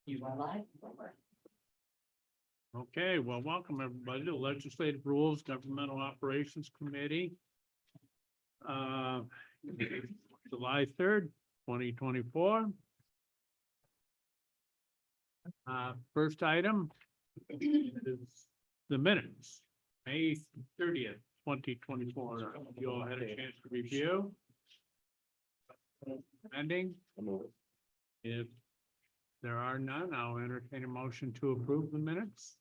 You are live. Okay, well, welcome everybody to the Legislative Rules Governmental Operations Committee. July 3rd, 2024. First item is the minutes, May 30th, 2024. You all had a chance to review. Ending. If there are none, I'll entertain a motion to approve the minutes.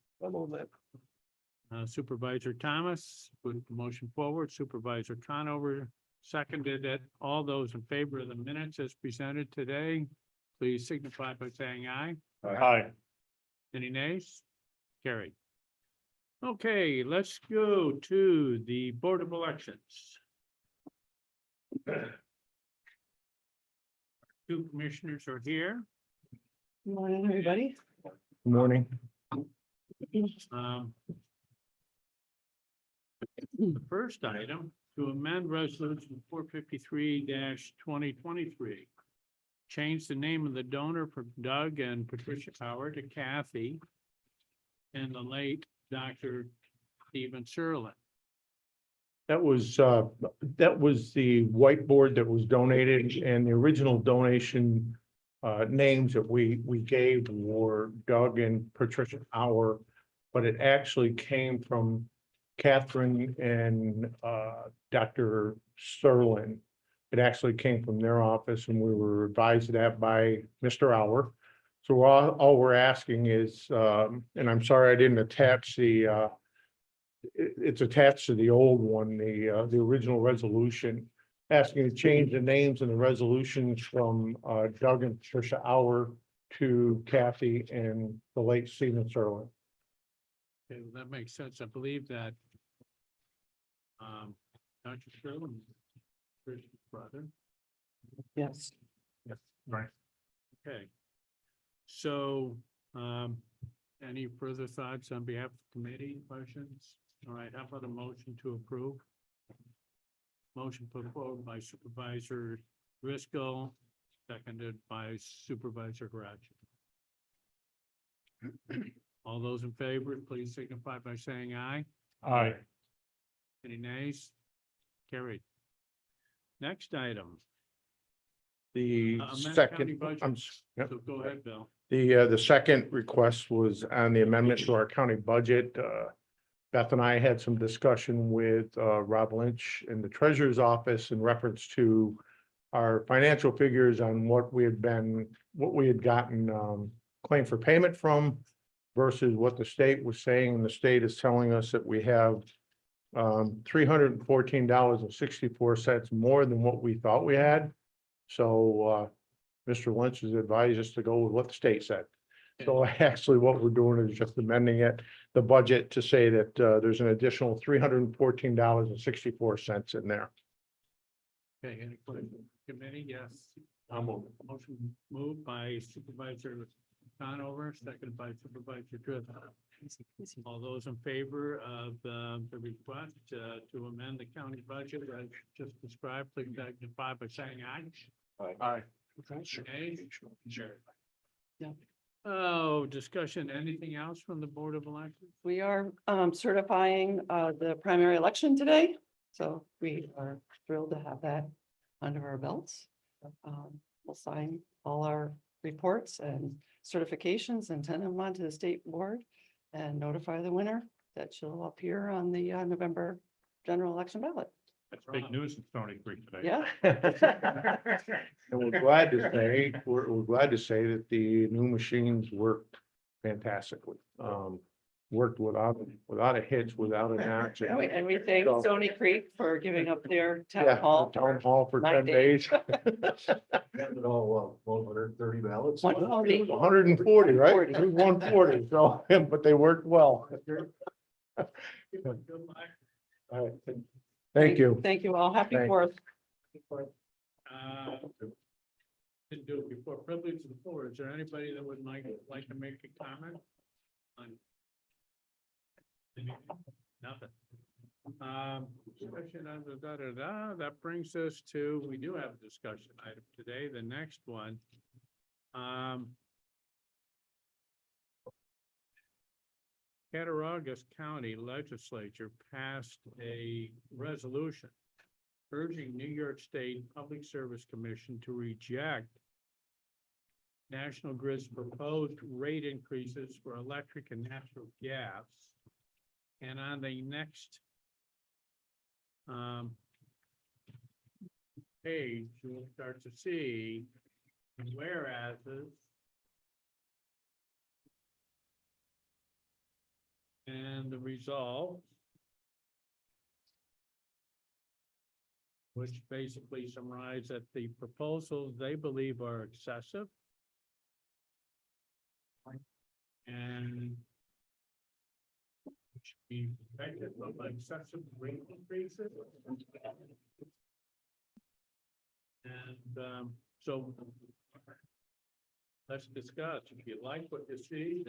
Supervisor Thomas put the motion forward. Supervisor Conover seconded it. All those in favor of the minutes as presented today, please signify by saying aye. Aye. Any nays? Carried. Okay, let's go to the Board of Elections. Two commissioners are here. Good morning, everybody. Good morning. The first item, to amend resolution 453-2023. Change the name of the donor from Doug and Patricia Power to Kathy and the late Dr. Stephen Serlin. That was the whiteboard that was donated, and the original donation names that we gave were Doug and Patricia Hour, but it actually came from Catherine and Dr. Serlin. It actually came from their office, and we were advised of that by Mr. Hour. So all we're asking is, and I'm sorry I didn't attach the it's attached to the old one, the original resolution, asking to change the names in the resolutions from Doug and Patricia Hour to Kathy and the late Stephen Serlin. Okay, well, that makes sense. I believe that Dr. Serlin is Chris's brother. Yes. Yes, right. Okay. So, any further thoughts on behalf of the committee, questions? All right, how about a motion to approve? Motion put forward by Supervisor Driscoll, seconded by Supervisor Garachi. All those in favor, please signify by saying aye. Aye. Any nays? Carried. Next item. The Amend county second, budget. yep. So go ahead, Bill. The second request was on the amendment to our county budget. Beth and I had some discussion with Rob Lynch in the treasurer's office in reference to our financial figures on what we had gotten claim for payment from versus what the state was saying. And the state is telling us that we have $314.64 more than what we thought we had. So Mr. Lynch has advised us to go with what the state said. So actually what we're doing is just amending the budget to say that there's an additional $314.64 in there. Okay, any questions? Committee, yes. Motion moved by Supervisor Conover, seconded by Supervisor Driscoll. All those in favor of the request to amend the county budget as just described, please signify by saying aye. Aye. Nay? Sure. Oh, discussion, anything else from the Board of Elections? We are certifying the primary election today, so we are thrilled to have that under our belts. We'll sign all our reports and certifications and send them on to the state board and notify the winner that she'll appear on the November general election ballot. That's big news in Stony Creek today. Yeah. And we're glad to say, we're glad to say that the new machines worked fantastically. Worked without a hitch, without an accident. And we thank So- Stony Creek for giving up their Yeah, town hall. Town hall for 9 10 days. It all, 130 ballots. 140. 140, right? 40. It was 140, so, but they worked well. Good luck. All right. Thank you. Thank you all. Happy Thanks. 4th. Didn't do it before. Privilege of the floor. Is there anybody that would like to make a comment on? Nothing. Discussion on the that brings us to, we do have a discussion item today. The next one. Cattaraugus County Legislature passed a resolution urging New York State Public Service Commission to reject National Grid's proposed rate increases for electric and natural gas. And on the next page, you'll start to see whereases and the resolve, which basically summarize that the proposals they believe are excessive and should be protected from excessive rate increases. And so let's discuss. If you like what you see,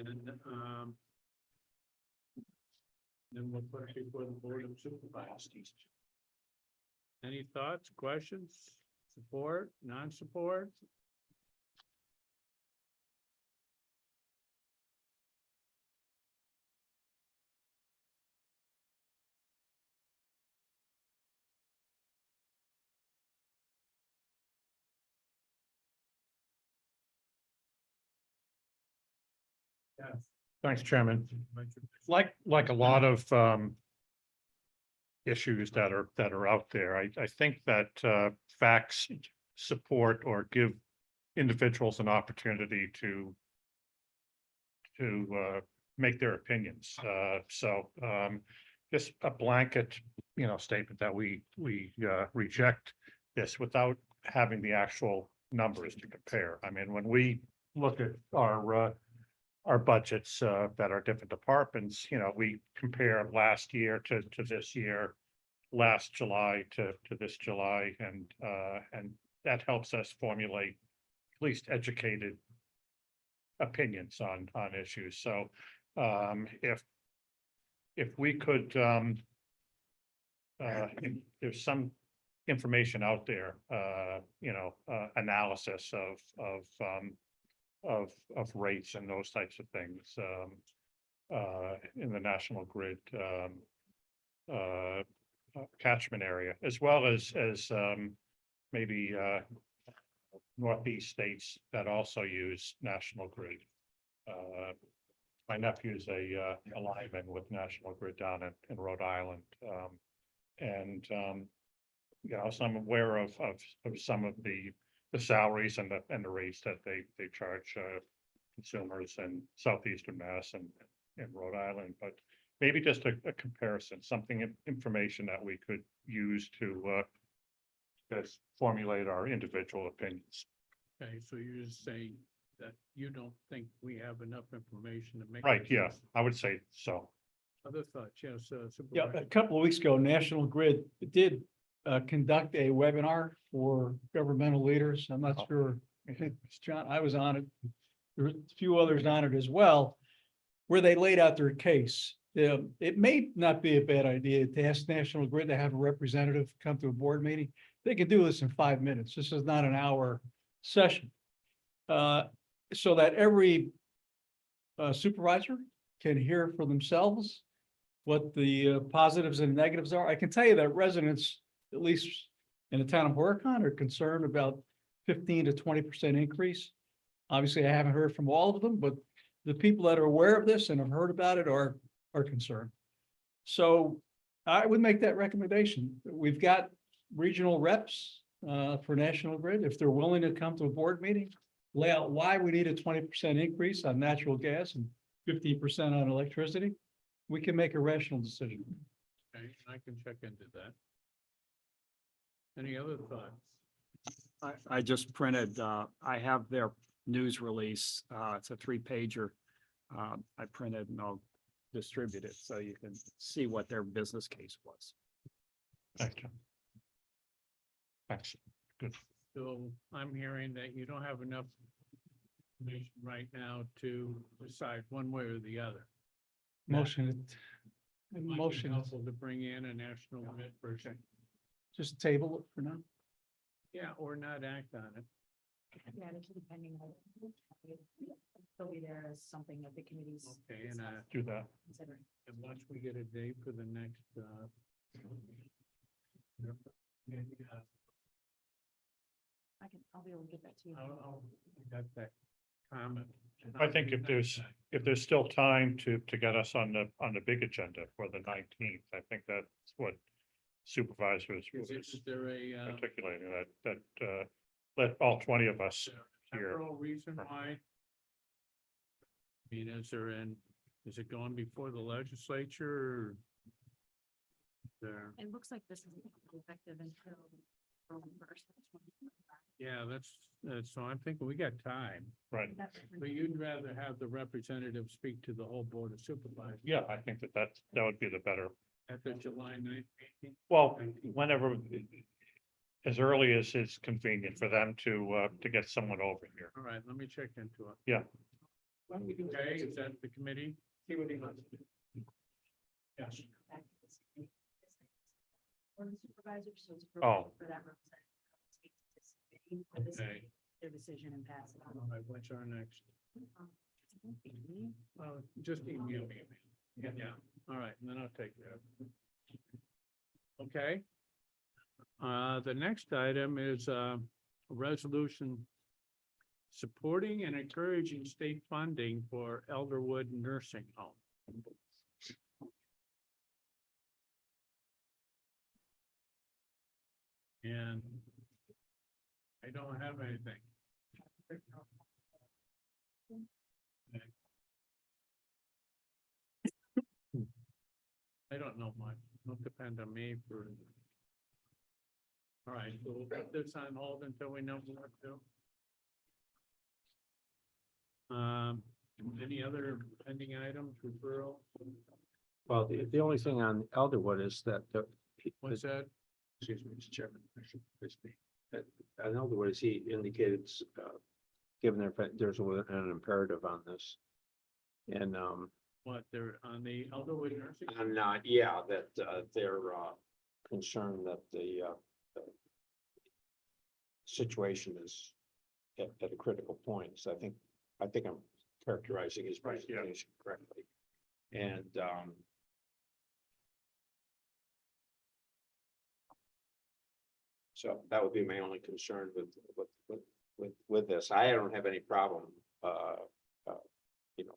then we'll put it before the Board of Supervisors. Any thoughts, questions, support, non-support? Yes. Thanks, Chairman. Like a lot of issues that are out there, I think that facts support or give individuals an opportunity to make their opinions. So just a blanket, statement that we reject this without having the actual numbers to compare. I mean, when we look at our budgets that are different departments, we compare last year to this year, last July to this July, and that helps us formulate at least educated opinions on issues. So if we could, if there's some information out there, analysis of rates and those types of things in the National Grid catchment area, as well as maybe Northeast states that also use National Grid. My nephew's a lineman with National Grid down in Rhode Island, so I'm aware of some of the salaries and the rates that they charge consumers in southeastern Mass and in Rhode Island, but maybe just a comparison, information that we could use to just formulate our individual opinions. Okay, so you're just saying that you don't think we have enough information to make. Right, yeah, I would say so. Other thoughts, yes, Yeah, Supervisor. a couple of weeks ago, National Grid did conduct a webinar for governmental leaders. I'm not sure, I think it's John, I was on it. There were a few others on it as well, where they laid out their case. It may not be a bad idea to ask National Grid to have a representative come to a board meeting. They can do this in 5 minutes. This is not an hour session. So that every supervisor can hear for themselves what the positives and negatives are. I can tell you that residents, at least in the town of Horicon, are concerned about 15 to 20% increase. Obviously, I haven't heard from all of them, but the people that are aware of this and have heard about it are concerned. So I would make that recommendation. We've got regional reps for National Grid. If they're willing to come to a board meeting, lay out why we need a 20% increase on natural gas and 15% on electricity, we can make a rational decision. Okay, I can check into that. Any other thoughts? I just printed, I have their news release. It's a 3-pager. I printed and I'll distribute it so you can see what their business case was. Thank you. Thanks. Good. So I'm hearing that you don't have enough information right now to decide one way or the other. Motion. It might be Motion, helpful to bring in a National Grid person. just table it for now. Yeah, or not act on it. Yeah, it's depending on. Still be there. there as something that the committees. Okay, and Do that. Considering. and once we get a date for the next, I'll be able to get that to you. got that comment. I think if there's still time to get us on the big agenda for the 19th, I think that's what supervisors Is there a, articulating, that let all 20 of us here. temporal reason why? I mean, is it going before the legislature or? There, It looks like this isn't effective until first. yeah, that's, so I'm thinking we got time, Right. but you'd rather have the representative speak to the whole board of supervisors Yeah, I think that would be the better. at the July 9th meeting. Well, whenever, as early as is convenient for them to get someone over here. All right, let me check into it. Yeah. Okay, is that the committee? See what he wants to do. Yes. Or the supervisor, so it's Oh. appropriate for that representative. to speak to this committee for this- Okay, Their decision and pass it all on. right, what's our next? Just email me. Yeah, all right, and then I'll take care of it. Okay. The next item is a resolution supporting and encouraging state funding for Elderwood Nursing Home. And I don't have anything. I don't know much. Don't depend on me for. All right, so we'll put this on hold until we know what to do. Any other pending items, referral? Well, the only thing on Elderwood is that What's that? excuse me, Mr. Chairman. That on Elderwood, as he indicated, given there's an imperative on this. And, What, they're on the Elderwood nursing? yeah, that, they're, concerned that the situation is at a critical point. So I think I'm characterizing his Right, yeah. presentation correctly. And, so that would be my only concern with this. I don't have any problem, you know,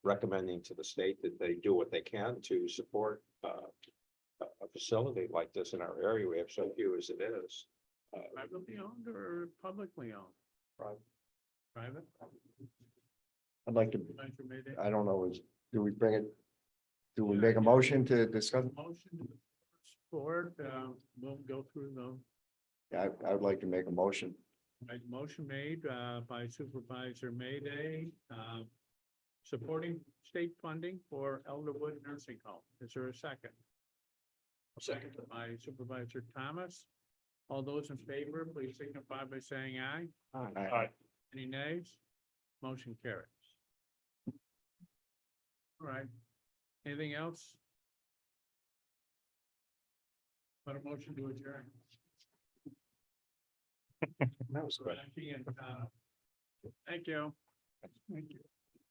recommending to the state that they do what they can to support, a facility like this in our area. We have so few as it is. Privately owned or publicly owned? Private. Private? I'd like to, Supervisor Mayday? I don't know, do we bring it? Do we make a motion to discuss? Motion to support, we'll go through them. I would like to make a motion. Right, motion made by Supervisor Mayday, supporting state funding for Elderwood Nursing Home. Is there a second? Second by Supervisor Thomas. All those in favor, please signify by saying aye. Aye. Any nays? Motion carries. All right. Anything else? But a motion to adjourn. That was good. Thank you. Thank you.